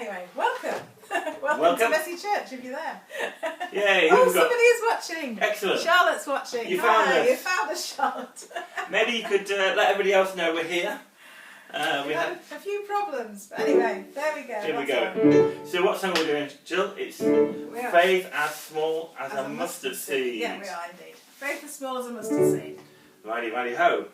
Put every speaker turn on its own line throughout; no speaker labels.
Anyway, welcome. welcome to Messy Church if you're there.
Yay!
Somebody is watching.
Excellent.
Charlotte's watching.
You found us.
You found us, Charlotte.
Maybe you could let everybody else know we're here.
We had a few problems, but anyway, there we go.
Here we go. So what song are we doing, Jill? It's Faith as Small as a Mustard Seed.
Yeah, we are indeed. Faith as small as a mustard seed.
Righty, righty, ho.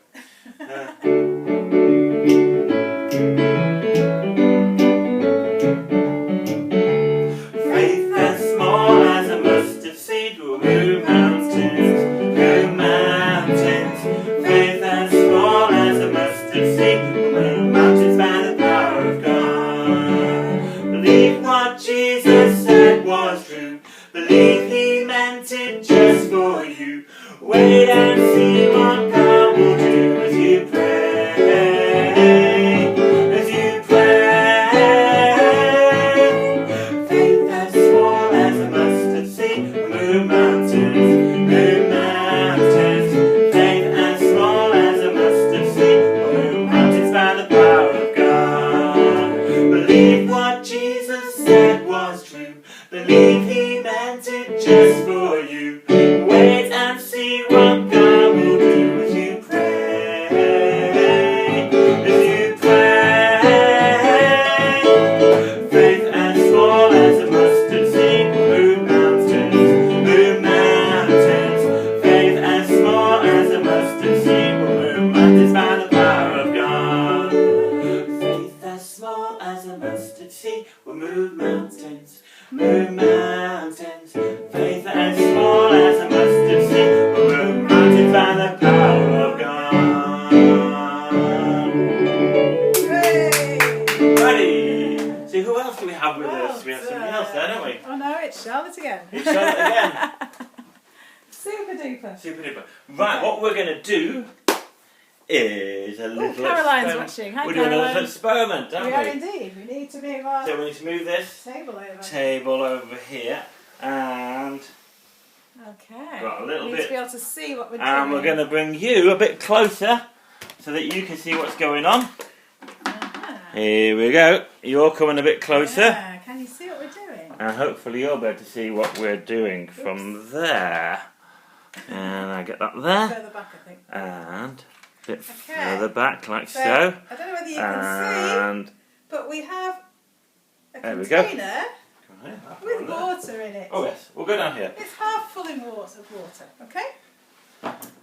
Faith as small as a mustard seed will move mountains, move mountains. Faith as small as a mustard seed will move mountains by the power of God. Believe what Jesus said was true. Believe He meant it just for you. Wait and see what God will do as you pray, as you pray. Faith as small as a mustard seed will move mountains, move mountains. Faith as small as a mustard seed will move mountains by the power of God. Believe what Jesus said was true. Believe He meant it just for you. Wait and see what God will do as you pray, as you pray. Faith as small as a mustard seed will move mountains, move mountains. Faith as small as a mustard seed will move mountains by the power of God. Faith as small as a mustard seed will move mountains, move mountains. Faith as small as a mustard seed will move mountains by the power of God.
Hey!
Ready? See, who else do we have with us? We have somebody else there, don't we?
Oh no, it's Charlotte again.
It's Charlotte again.
Super duper.
Super duper. Right, what we're going to do is a little
Caroline's
experiment.
watching. Hi,
We're doing a
Caroline.
little experiment, don't
We
we?
are indeed. We need to move our
So we need to move this
table over.
over here, and
Okay.
got a little
we need
bit,
to be able to see what we're doing.
and we're going to bring you a bit closer so that you can see what's going on.
Uh-huh.
Here we go. You're coming a bit closer,
Yeah. Can you see what we're doing?
and hopefully you'll be able to see what we're doing from there. And I get that there,
Further back, I think.
and a bit
Okay.
further back, like so.
I don't know whether you can
And
see, but we have a
there we go.
container with water in it.
Oh yes, we'll go down here.
It's half full of water, okay?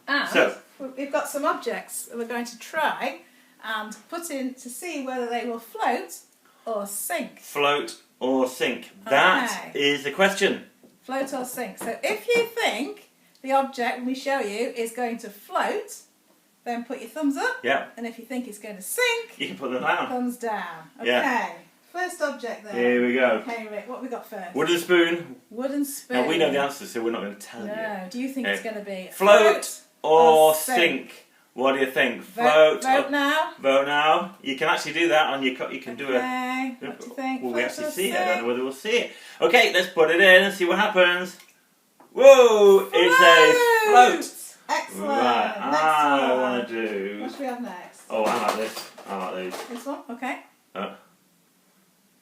And
So
we've got some objects that we're going to try and put in to see whether they will float or sink.
float or sink? That
Okay.
is the question.
Float or sink. So if you think the object, when we show you, is going to float, then put your thumbs up.
Yeah.
And if you think it's going to sink,
You can put them down.
thumbs down. Okay.
Yeah.
First object there.
Here we go.
Okay, Rick, what have we got first?
Wooden spoon.
Wooden spoon.
Now we know the answer, so we're not going to tell you.
No. Do you think it's going to be
Float or
or
sink?
sink?
What do you think?
Vote
Float.
now.
Vote now. You can actually do that on your. You can do a.
Okay. What do you think?
Will we
Float
actually
or
see it? I don't know
sink?
whether we'll see it. Okay, let's put it in and see what happens. Whoa! It's a float.
Excellent.
Right.
Next
I
one.
want to do.
What do we have next?
Oh, I like this. I like these.
This one? Okay.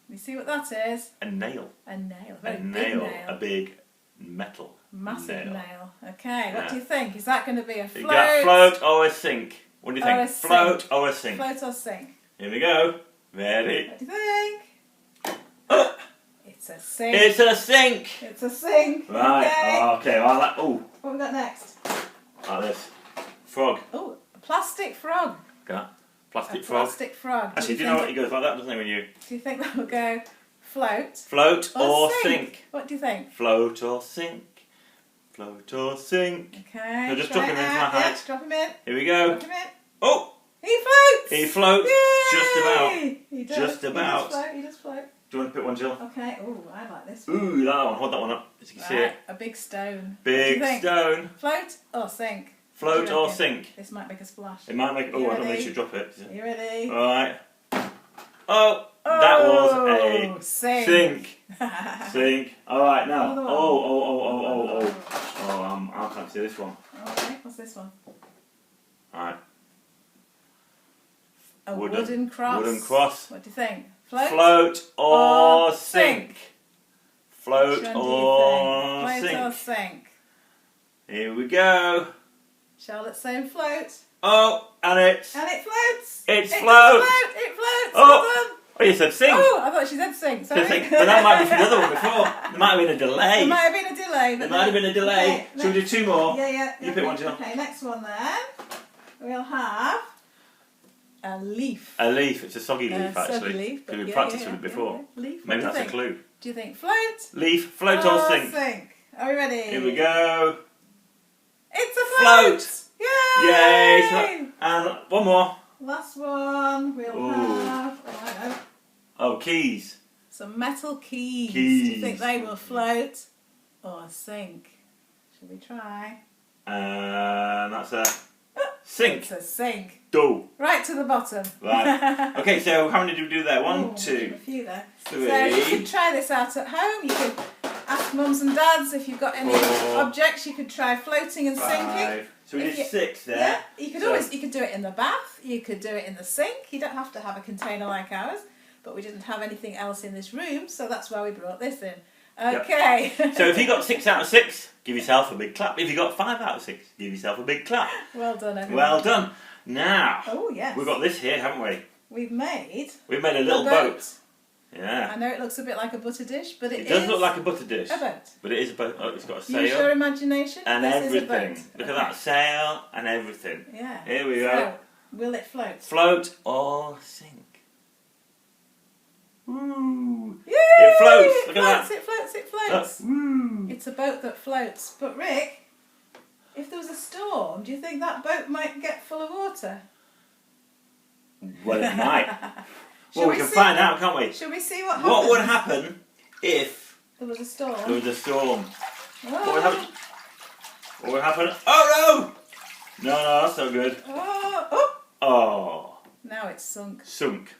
We see what that is.
A nail.
A nail.
A nail. A big metal.
Massive
nail.
nail. Okay, what
Yeah.
do you think? Is that going to be a
You
float?
got float or a sink. What do you
Or
think?
a
Float
sink.
or a sink.
Float or sink?
Here we go. Ready?
What do you think?
Oh,
It's a sink.
it's a sink.
It's a sink.
Right.
Okay.
Okay. I like. Oh,
What have we got next?
like this. Frog.
Oh, a plastic frog.
Got plastic
A
frog.
plastic frog.
Actually, do you know what? It goes like that, doesn't it? When you
Do you think that will go float
float or
sink?
sink.
What do you think?
Float or sink. Float or sink.
Okay.
So just
try
drop him
it
into my
out.
hand.
Yeah, drop him in.
Here we go.
Drop him in.
Oh,
He floats.
he floats.
Yay!
Just about.
He does.
Just about.
He does float. He does float.
Do you want to pick one, Jill?
Okay. Oh, I like this one.
Ooh, that one. Hold that one up, so you can see
Right,
it.
a big stone.
Big
What do you think?
stone.
Float or sink?
Float
What do you
or
reckon?
sink.
This might make a splash.
It might make.
You
Oh, I don't know if
ready?
you should drop it.
Are you ready?
Alright. Oh, that was a
sink.
sink. Sink. Alright, now.
Another one.
Oh. Oh, I can't see this one.
Okay, what's this one?
Alright.
A wooden cross.
Wooden cross.
What do you think?
Float or sink. Float
Which one do you
or
think?
sink.
Float or sink.
Here we go.
Charlotte's saying float.
Oh, and it's...
And it floats.
It
does
floats.
float. It floats.
Oh.
Well done.
Oh, you said sink.
Oh, I thought she said sink. Sorry.
But that might be from the other one before. There might have been a delay.
There might have been a delay.
There might have been a delay.
Okay,
Shall we do two more?
Yeah.
You pick one, Jill.
Okay, next one then. We'll have a leaf.
A leaf. It's a soggy leaf, actually.
Soggy leaf.
Because we practiced with it before.
Yeah. Leaf.
Maybe
What
that's a clue.
do you think? Float?
Leaf, float or sink.
Are we ready?
Here we go.
It's a float. Yay!
Yay! And one more.
Last one. We'll have. Oh, I know.
Oh, keys.
Some metal keys. Do
Keys.
you think they will float or sink? Shall we try?
And that's a sink.
It's a sink.
Do.
Right to the bottom.
Right. Okay, so how many did we do there? One,
Ooh,
two,
a few there.
three.
So you could try this out at home. You could ask mums and dads if you've got any
Four.
objects. You could try floating and sinking.
Five. So we
If
did
you-
6 there.
Yeah, you could
So-
you could do it in the bath. You could do it in the sink. You don't have to have a container like ours. But we didn't have anything else in this room, so that's why we brought this in. Okay.
So if you got 6 out of 6, give yourself a big clap. If you got 5 out of 6, give yourself a big clap.
Well done, everyone.
Well done. Now,
Oh yes.
we've got this here, haven't we?
We've made
We've made a little
a
boat. Yeah.
I know it looks a bit like a butter dish, but
It does look like a butter dish.
a boat.
But it is a boat. Oh, it's got a
Use
sail.
your imagination.
And
this
everything.
Is a boat.
Look at that sail and everything.
Yeah.
Here we go.
So, will it float?
Float or sink. Woo!
Yay!
It floats. Look at that.
It floats. It floats.
Woo!
It's a boat that floats. But Rick, if there was a storm, do you think that boat might get full of water?
Well, it might.
Shall
Well, we can
see-
find out, can't we?
Shall we see what happens?
What would happen if
There was a storm.
there was a storm?
Oh.
What would happen? What would happen? Oh no! No, that's not good.
Oh.
Oh,
Now it's sunk.
sunk.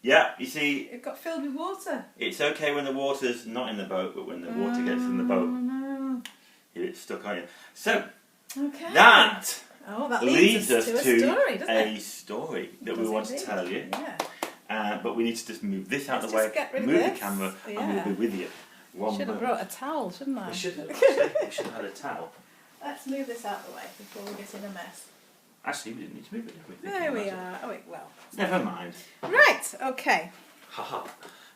Yeah, you see,
It got filled with water.
it's okay when the water's not in the boat, but when the water gets in the
Oh
boat,
no.
it's stuck on you. So,
Okay.
that
that
leads us
to
to
a story, doesn't it?
a story that
Does
we want
indeed.
to tell you.
Yeah.
But we need to just move this out
Let's
of the way,
just get rid of
move the
this.
camera, and
Yeah.
we'll be with you. One
Should have
moment.
brought a towel, shouldn't I?
We should have. Actually. We should have had a towel.
Let's move this out of the way before we get in a mess.
Actually, we didn't need to move it, did we?
There we are. Oh, wait, well.
Never mind.
Right, okay.
Haha.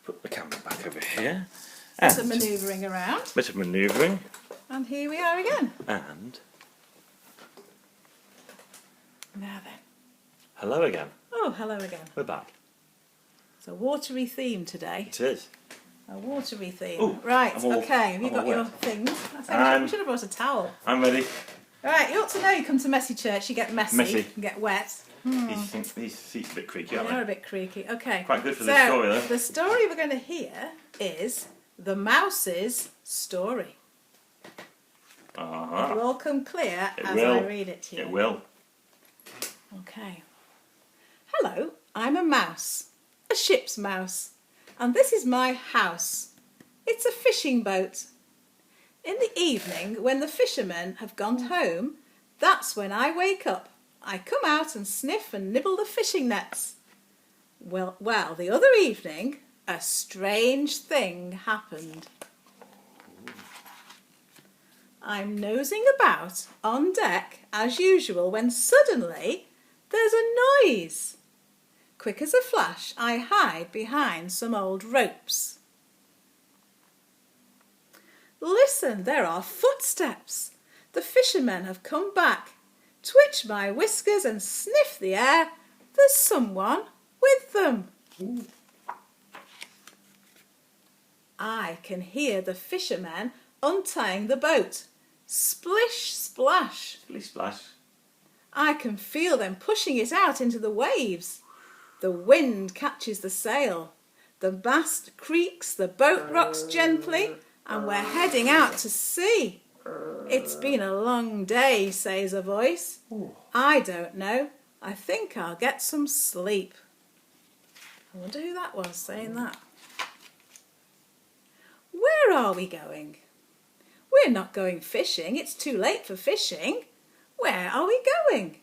Put the camera back over here.
Bit of
And
manoeuvring around.
bit of manoeuvring.
And here we are again.
And
Now then.
hello again.
Oh, hello again.
We're back.
It's a watery theme today.
It is.
A watery theme.
Ooh,
right,
I'm all-
okay. Have you
I'm
got
all
your
wet.
things? I think we should have brought a towel.
I'm ready.
Right, you ought to know you come to messy church, you get messy.
Messy.
Get wet.
These seats are a bit creaky, aren't
They're a
they?
bit creaky. Okay.
Quite good for
so,
this story, though.
The story we're going to hear is The Mouse's Story.
Uh-huh.
It'll all come clear
It
as
will.
I read it to you.
It will.
Okay. Hello, I'm a mouse. A ship's mouse. And this is my house. It's a fishing boat. In the evening, when the fishermen have gone home, that's when I wake up. I come out and sniff and nibble the fishing nets. Well, the other evening, a strange thing happened. I'm nosing about on deck as usual when suddenly there's a noise. Quick as a flash, I hide behind some old ropes. Listen, there are footsteps. The fishermen have come back. Twitch my whiskers and sniff the air. There's someone with them.
Ooh.
I can hear the fishermen untying the boat. Splish, splash.
Splish splash.
I can feel them pushing it out into the waves. The wind catches the sail. The mast creaks, the boat rocks gently, and we're heading out to sea. It's been a long day, says a voice.
Ooh.
I don't know. I think I'll get some sleep. I wonder who that was saying that. Where are we going? We're not going fishing. It's too late for fishing. Where are we going?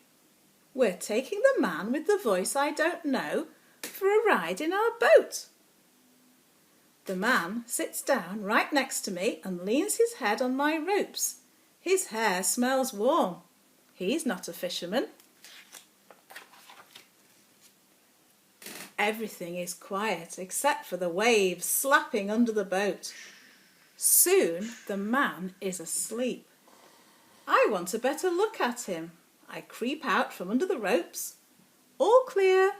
We're taking the man with the voice I don't know for a ride in our boat. The man sits down right next to me and leans his head on my ropes. His hair smells warm. He's not a fisherman. Everything is quiet except for the waves slapping under the boat. Soon the man is asleep. I want a better look at him. I creep out from under the ropes. All clear.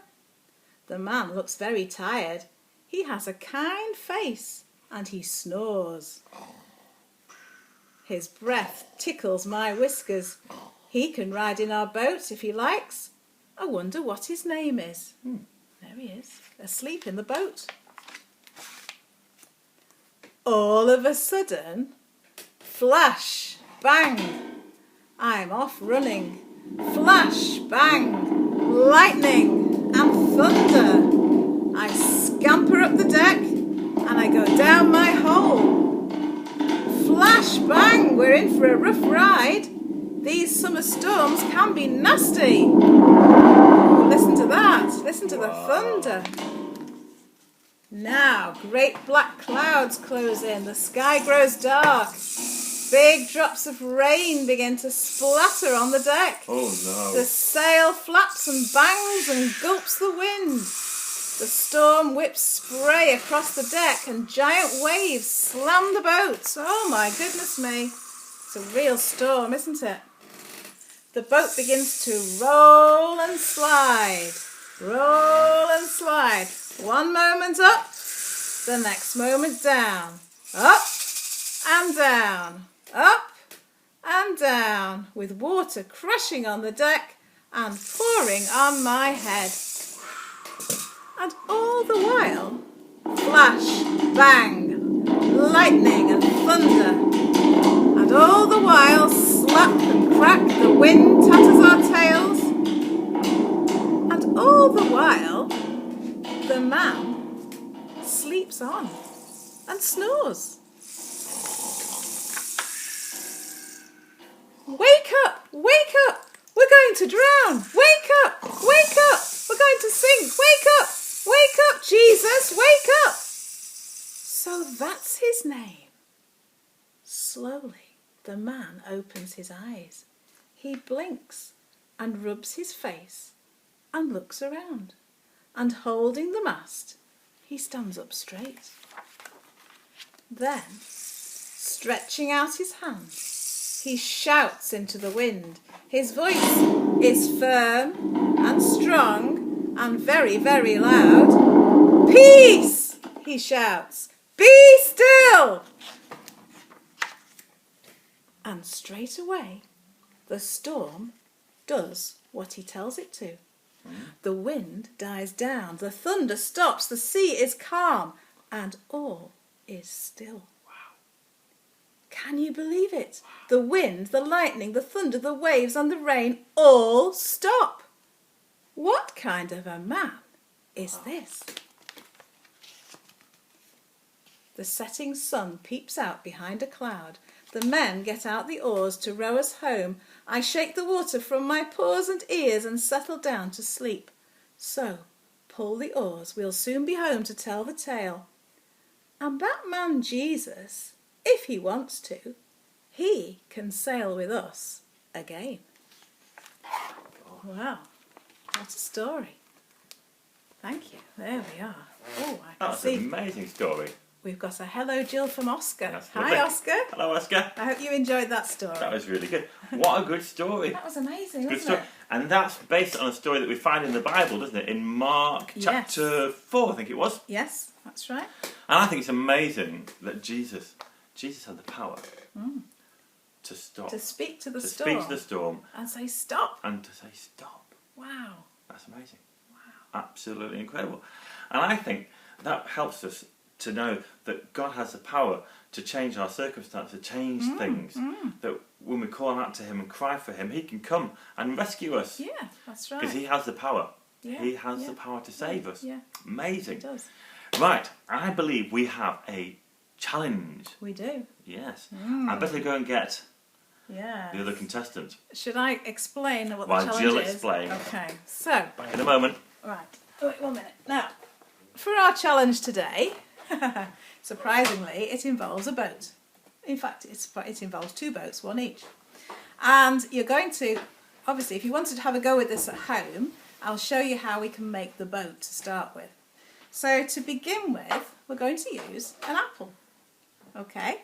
The man looks very tired. He has a kind face and he snores. His breath tickles my whiskers. He can ride in our boat if he likes. I wonder what his name is. There he is, asleep in the boat. All of a sudden, flash, bang, I'm off running. Flash, bang, lightning and thunder. I scamper up the deck and I go down my hole. Flash, bang, we're in for a rough ride. These summer storms can be nasty. Ooh, listen to that. Listen to the thunder. Now, great black clouds close in. The sky grows dark. Big drops of rain begin to splatter on the deck.
Oh no.
The sail flaps and bangs and gulps the wind. The storm whips spray across the deck and giant waves slam the boat. Oh my goodness me. It's a real storm, isn't it? The boat begins to roll and slide. Roll and slide. One moment up, the next moment down. Up and down. Up and down, with water crashing on the deck and pouring on my head. And all the while, flash, bang, lightning and thunder. And all the while, slap and crack, the wind tatters our tails. And all the while, the man sleeps on and snores. Wake up! Wake up! We're going to drown! Wake up! Wake up! We're going to sink! Wake up! Wake up, Jesus! Wake up! So that's his name. Slowly, the man opens his eyes. He blinks and rubs his face and looks around. And holding the mast, he stands up straight. Then, stretching out his hands, he shouts into the wind. His voice is firm and strong and very, very loud. Peace, he shouts. Be still. And straight away, the storm does what he tells it to. The wind dies down, the thunder stops, the sea is calm, and all is still. Can you believe it? The wind, the lightning, the thunder, the waves and the rain all stop. What kind of a man is this? The setting sun peeps out behind a cloud. The men get out the oars to row us home. I shake the water from my paws and ears and settle down to sleep. So, pull the oars, we'll soon be home to tell the tale. And that man Jesus, if he wants to, he can sail with us again. Wow, what a story. Thank you. There we are. Oh, I can see.
That's an amazing story.
We've got a hello Jill from Oscar.
That's
Hi
lovely.
Oscar.
Hello Oscar.
I hope you enjoyed that story.
That was really good. What a good story.
That was amazing,
Good
wasn't
story.
it?
And that's based on a story that we find in the Bible, doesn't it? In Mark chapter 4, I think it was.
Yes, that's right.
And I think it's amazing that Jesus had the power to stop.
To speak to the
to
storm.
speak to the storm.
And say stop.
And to say stop.
Wow.
That's amazing. Wow. Absolutely incredible. And I think that helps us to know that God has the power to change our circumstances, to change things. That when we call out to him and cry for him, he can come and rescue us.
Yeah, that's right.
Because he has the power.
Yeah,
He has the power to save us.
Yeah.
Amazing.
He does.
Right, I believe we have a challenge.
We do.
Yes. I better go and get
Yeah.
the other contestant.
Should I explain what
While
the challenge
Jill
is?
explains.
Okay, so,
Back in a moment.
right, wait 1 minute. Now, for our challenge today, surprisingly, it involves a boat. In fact, it involves 2 boats, one each. And you're going to, obviously, if you wanted to have a go with this at home, I'll show you how we can make the boat to start with. So to begin with, we're going to use an apple. Okay?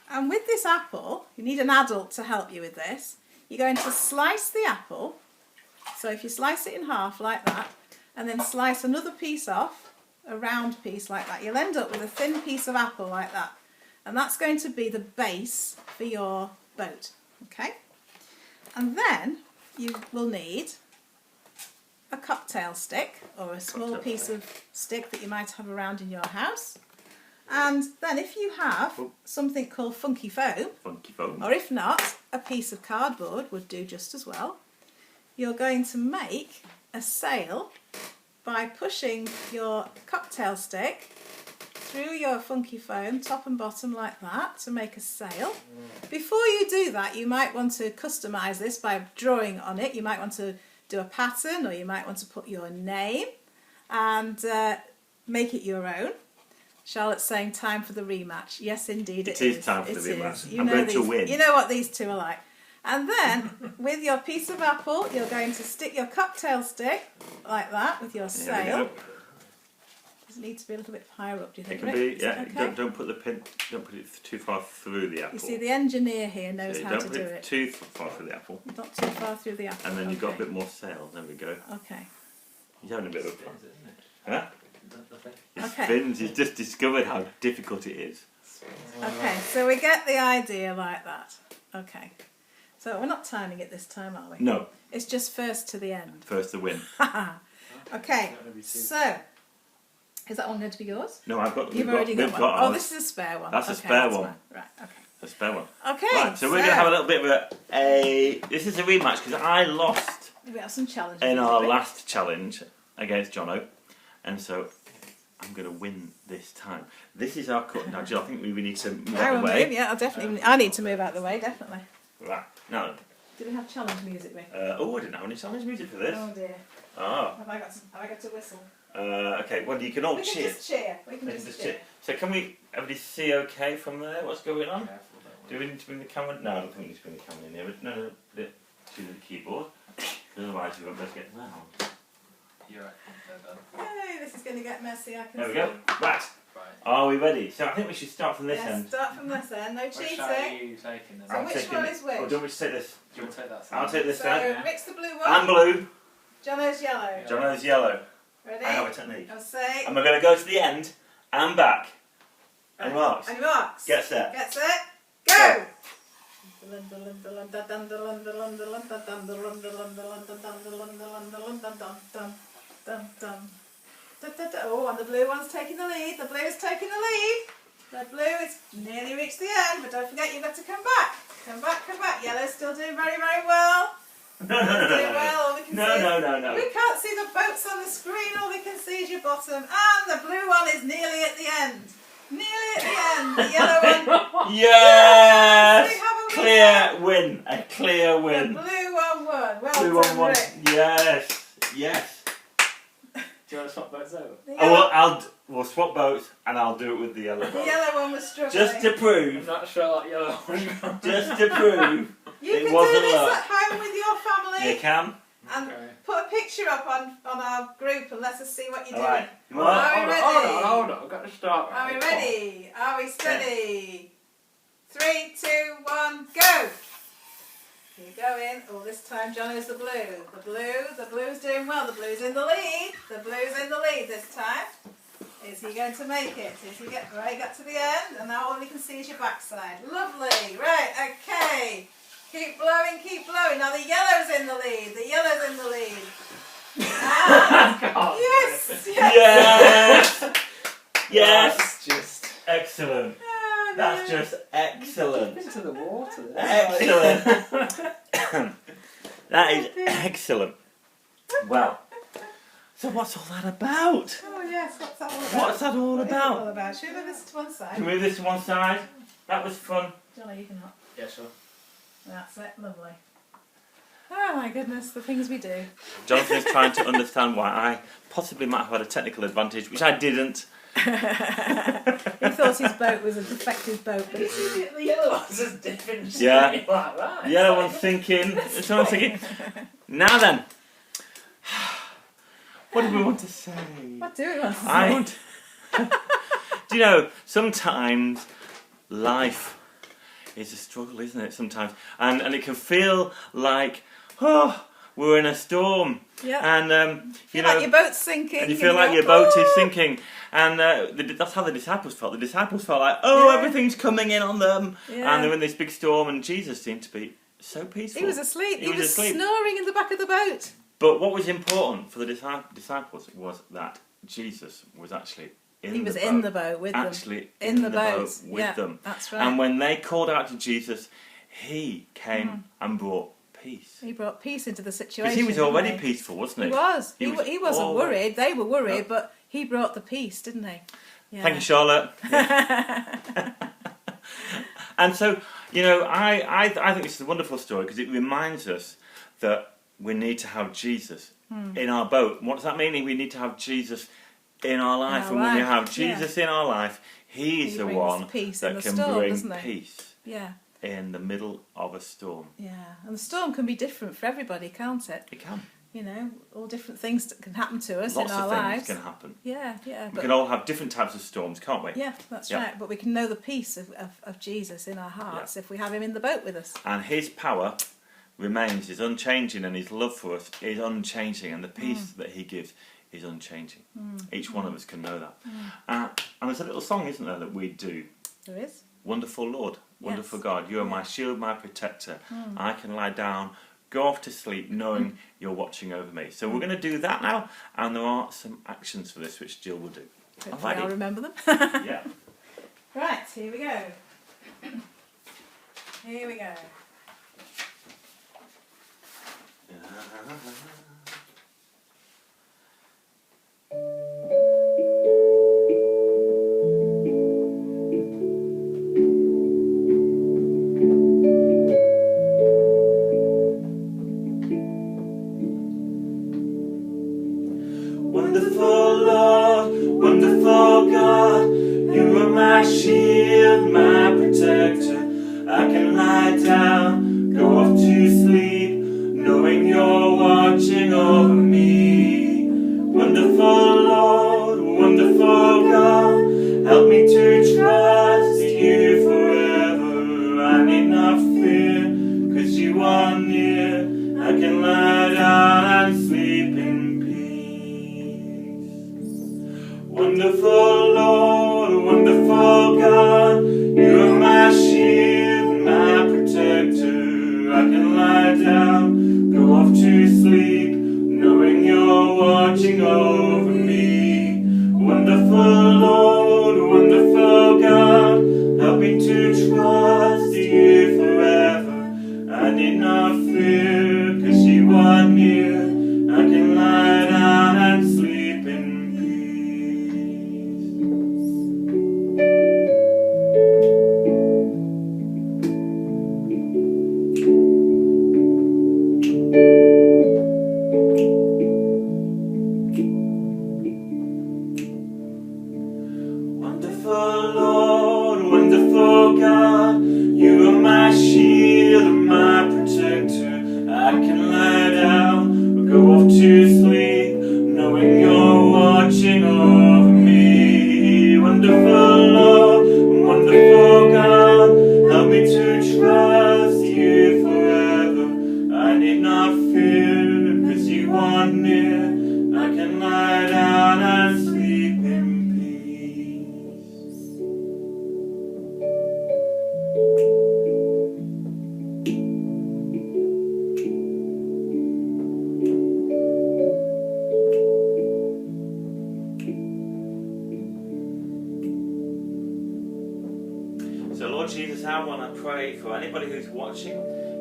And with this apple, you need an adult to help you with this. You're going to slice the apple. So if you slice it in half like that, and then slice another piece off, a round piece like that, you'll end up with a thin piece of apple like that. And that's going to be the base for your boat. Okay? And then you will need a cocktail stick, or a small piece of stick that you might have around in your house. And then if you have something called funky foam, or if not, a piece of cardboard would do just as well, you're going to make a sail by pushing your cocktail stick through your funky foam, top and bottom like that, to make a sail. Before you do that, you might want to customise this by drawing on it. You might want to do a pattern, or you might want to put your name and make it your own. Charlotte's saying time for the rematch. Yes, indeed it is.
It is time for the rematch. I'm
going
to win.
You know what these two are like. And then, with your piece of apple, you're going to stick your cocktail stick like that with your sail. Does it need to be a little bit higher up, do you think?
It can be, yeah. Okay? Don't put it too far through the apple.
You see, the engineer here knows how to do it.
Don't put it too far through the apple.
Not too far through the apple.
And then you've got a bit more sail. There we go.
Okay.
You're having a bit of fun, huh? It's
okay.
fins. He's just discovered how difficult it is.
Okay, so we get the idea like that. Okay. So we're not timing it this time, are we?
No.
It's just first to the end.
First to win.
Okay, so is that one going to be yours?
No, I've got.
You've already got one. Oh, this is a spare one.
That's a spare one.
Right. Okay.
A spare one.
Okay.
Right, so we're going to have a little bit of a. This is a rematch because I lost.
We have some challenges
in our last challenge against Jono, and so I'm going to win this time. This is our cut. Now, Jill, I think we need to move out of the way.
Yeah, I'll definitely. I need to move out of the way, definitely.
Right. Now.
Do we have challenge music, Rick?
Oh, I didn't have any challenge music for this.
Oh dear.
Oh.
Have I got to whistle?
Okay. Well, you can all cheer.
We can just cheer. We can just cheer.
So can everybody see okay from there? What's going on? Do we need to bring the camera? No, I don't think we need to bring the camera in here. But no, to the keyboard. Otherwise, we won't be able to get round.
You're right.
Hey, this is going to get messy. I can
there we
see.
go. Right. Are we ready? So I think we should start from this end.
Start from this end. No cheating.
Which are you taking?
So which one is which?
Oh, do you want me to take this?
Do you want to take that side?
I'll take this side.
So Rick's the blue one.
I'm blue.
Jono's yellow.
Jono's yellow.
Ready?
I have a technique.
I'll say.
And we're going to go to the end and back. And marks.
And marks.
Get set.
Get set. Go! Oh, and the blue one's taking the lead. The blue is taking the lead. The blue is nearly reached the end, but don't forget you've got to come back. Come back, come back. Yellow's still doing very, very well.
No. No.
We can't see the boats on the screen. All we can see is your bottom. And the blue one is nearly at the end. Nearly at the end. The yellow one.
Yes! Clear win. A clear win.
The blue one won. Well
blue
done,
one won.
Rick.
Yes.
Do you want to swap boats over?
We'll swap boats and I'll do it with the yellow boat.
The yellow one was struggling.
Just to prove.
I'm not sure that yellow one.
Just to prove.
You
it
can
wasn't
do this
luck.
at home with your family.
You can.
And put a picture up on our group and let us see what you're doing.
Right.
Are we ready?
Hold on. I've got to start.
Are we ready? Are we steady? 3, 2, 1, go! Here you go in. Oh, this time John is the blue. The blue's doing well. The blue's in the lead. The blue's in the lead this time. Is he going to make it? Right, got to the end, and now all we can see is your backside. Lovely. Right, okay. Keep blowing, keep blowing. Now the yellow's in the lead. The yellow's in the lead. Ah, yes.
Yes.
Just
excellent.
Oh, no.
That's just excellent.
into the water.
Excellent. That is excellent. Well, so what's all that about?
Oh yes, what's that all about?
What's that all
What is it
about?
all about? Should we move this to one side?
Can we move this to one side? That was fun.
Johnny, you can hop.
Yeah, sure.
That's it, lovely. Oh my goodness, the things we do.
Jonathan is trying to understand why I possibly might have had a technical advantage, which I didn't.
He thought his boat was a defective boat, but
The yellow one's just dipping
Yeah.
straight like that.
The other one's thinking. Someone's thinking. Now then, what do we want to say?
what do we want to say?
I want. Do you know, sometimes life is a struggle, isn't it? Sometimes, and it can feel like, oh, we're in a storm,
Yeah.
and
You
you
feel
know,
like your boat's sinking.
and you feel like
go,
your boat is
"Oh!"
sinking, and that's how the disciples felt. The disciples felt like, oh,
Yeah.
everything's coming in on them,
Yeah.
and they're in this big storm, and Jesus seemed to be so peaceful.
He was asleep.
He
He
was
was
asleep.
snoring in the back of the boat.
But what was important for the disciples was that Jesus was actually
He was in the boat with them.
actually
In the boat.
with
Yeah,
them.
that's right.
And when they called out to Jesus, he came and brought peace.
He brought peace into the situation.
Because he was
didn't
already
he?
peaceful, wasn't he?
He was.
He was
He wasn't
always-
worried. They were worried,
No.
but he brought the peace, didn't he? Yeah.
Thank you, Charlotte. And so, you know, I think this is a wonderful story because it reminds us that we need to have Jesus in our boat. What does that mean? We need to have Jesus in our life.
our
And when we
life,
have Jesus in our life, He's
He
the
brings
one
peace in
that
the
can
storm,
bring
doesn't he?
peace
Yeah.
in the middle of a storm.
Yeah. And the storm can be different for everybody, can't it?
It can.
You know, all different things that can happen to us
Lots
in our
of things
lives.
can happen.
Yeah, yeah.
We
But
can all have different types of storms, can't we?
yeah, that's
Yeah.
right. But we can know the peace of Jesus in our hearts if we have him in the boat with us.
And His power remains, is unchanging, and His love for us is unchanging, and the peace that He gives is unchanging. Each one of us can know that. And there's a little song, isn't there, that we do.
There is.
Wonderful Lord, wonderful
Yes.
God, you are my shield, my protector. I can lie down, go off to sleep, knowing you're watching over me. So we're going to do that now, and there are some actions for this which Jill will do.
Hopefully I'll
Alrighty.
remember them.
Yeah.
Right, here we go. Here we go.
Wonderful Lord, wonderful God, you are my shield, my protector. I can lie down, go off to sleep, knowing you're watching over me. Wonderful Lord, wonderful God, help me to trust you forever. I need not fear, 'cause you are near. I can lie down and sleep in peace. Wonderful Lord, wonderful God, you are my shield, my protector. I can lie down, go off to sleep, knowing you're watching over me. Wonderful Lord, wonderful God, help me to trust you forever. I need not fear, 'cause you are near. I can lie down and sleep in peace. Wonderful Lord, wonderful God, you are my shield and my protector. I can lie down or go off to sleep, knowing you're watching over me. Wonderful Lord, wonderful God, help me to trust you forever. I need not fear, 'cause you are near. I can lie down and sleep in peace. So Lord Jesus, I want to pray for anybody who's watching,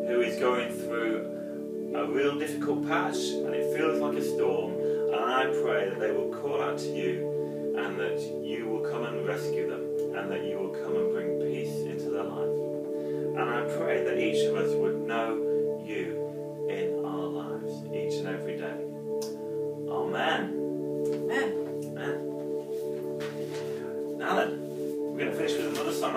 who is going through a real difficult patch and it feels like a storm, and I pray that they will call out to you and that you will come and rescue them and that you will come and bring peace into their life. And I pray that each of us would know you in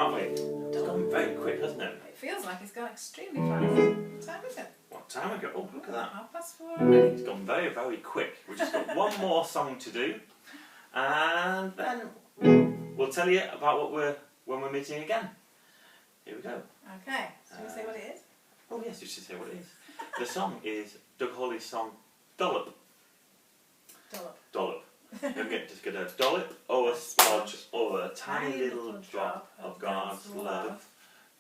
aren't we? It's gone very quick, hasn't it?
It feels like it's gone extremely fast. What time is it?
What time ago? Oh, look at that.
4:30 already.
It's gone very, very quick. We've just got one more song to do, and then we'll tell you about when we're meeting again. Here we go.
Okay, shall we say what it is?
Oh yes, you should say what it is. The song is Doug Hawley's song, Dollop.
Dollop.
Dollop. Don't forget, just get a dollop or a splodge or a tiny little drop of God's love.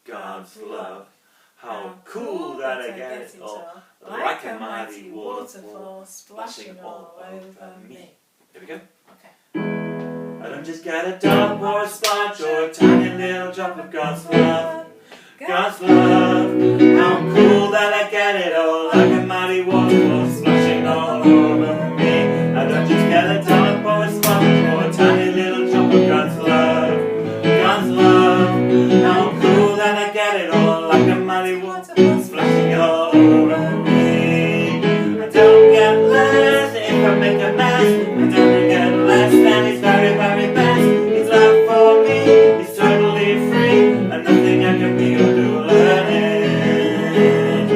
God's love. How cool that I get it all, like a mighty waterfall splashing all over me. Here we go.
Okay.
I don't just get a dollop or a splodge or a tiny little drop of God's love. God's love. How cool that I get it all, like a mighty waterfall splashing all over me. I don't just get a dollop or a splodge or a tiny little drop of God's love. God's love. How cool that I get it all, like a mighty waterfall splashing all over me. I don't get less if I make a mess. I don't get less than His very, very best. His love for me is totally free, and nothing I can be or do learn it.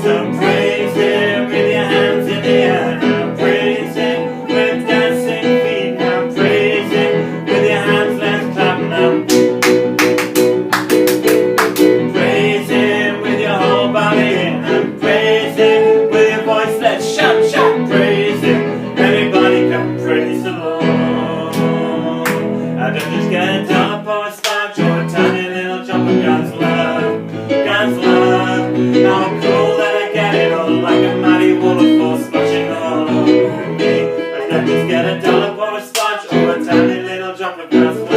So praise Him with your hands in the air. Now praise Him with dancing feet. Now praise Him with your hands, let's clap now. Praise Him with your whole body, and praise Him with your voice, let's shout, shout, praise Him. Everybody come praise the Lord. I don't just get a dollop or a splodge or a tiny little drop of God's love. God's love. How cool that I get it all, like a mighty waterfall splashing all over me. I don't just get a dollop or a splodge or a tiny little drop of God's love.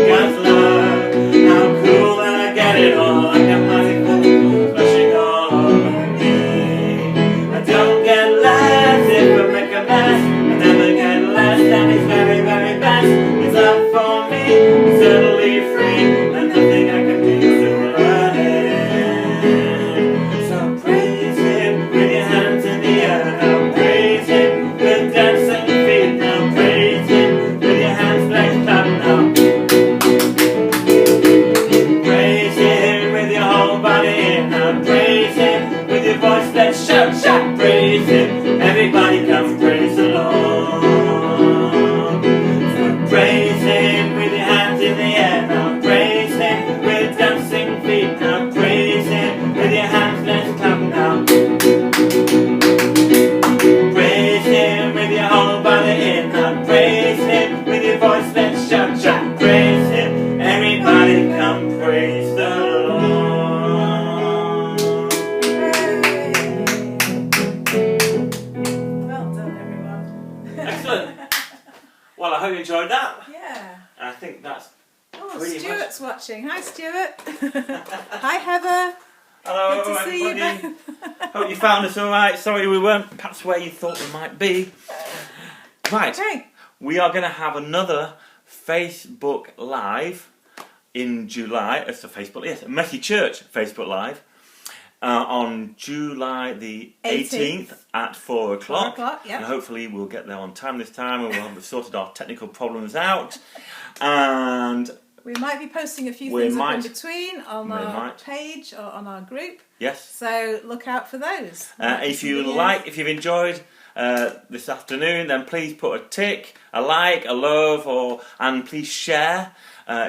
God's love. How cool that I get it all, like a mighty waterfall splashing all over me. I don't get less if I make a mess. I never get less than His very, very best. His love for me is totally free, and nothing I can do to learn it. So praise Him with your hands in the air. Now praise Him with dancing feet. Now praise Him with your hands, let's clap now. Praise Him with your whole body. Now praise Him with your voice, let's shout, shout, praise Him. Everybody come praise the Lord. So praise Him with your hands in the air. Now praise Him with dancing feet. Now praise Him with your hands, let's clap now. Praise Him with your whole body. Now praise Him with your voice, let's shout, shout, praise Him. Everybody come praise the Lord.
Well done, everyone.
Excellent. Well, I hope you enjoyed that.
Yeah.
And I think that's
Oh,
pretty
Stuart's watching. Hi, Stuart. Hi, Heather.
hello,
Good to see you,
everybody.
Ben.
Hope you found us all right. Sorry we weren't perhaps where you thought we might be. Right,
Okay.
we are going to have another Facebook Live in July. It's a Facebook, yes, a Messy Church Facebook Live on July the 18th at 4 o'clock.
4 o'clock, yeah.
And hopefully we'll get there on time this time, and we'll have sorted our technical problems out. And
We might be posting a few
We
things up
might.
in between on
We
our
might.
page or on our group.
yes,
So look out for those.
if you
Videos.
like, if you've enjoyed this afternoon, then please put a tick, a like, a love, and please share.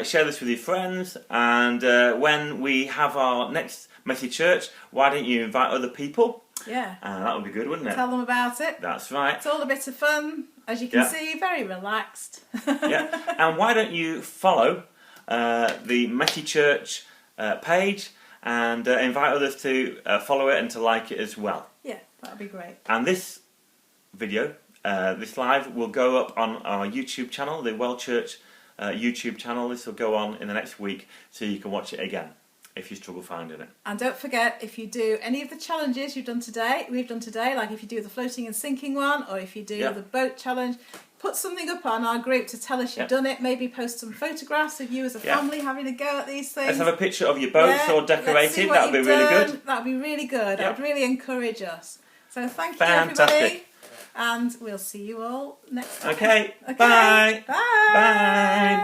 Share this with your friends. And when we have our next Messy Church, why don't you invite other people?
Yeah.
That would be good, wouldn't it?
Tell them about it.
That's right.
It's all a bit of fun. As you can
Yeah.
see, very relaxed.
Yeah. And why don't you follow the Messy Church page and invite others to follow it and to like it as well.
Yeah, that'd be great.
And this video, this live, will go up on our YouTube channel, the Well Church YouTube channel. This will go on in the next week, so you can watch it again if you struggle finding it.
And don't forget, if you do any of the challenges we've done today, like if you do the floating and sinking one, or if you do the boat challenge, put something up on our group to tell us you've done it. Maybe post some photographs of you as a family having a go at these things.
Let's have a picture of your boats all decorated. That would be really good.
That would be really good. That would really encourage us. So thank you,
Fantastic.
everybody. And we'll see you all next time.
Okay.
Okay.
Bye.
Bye.
Bye. Bye.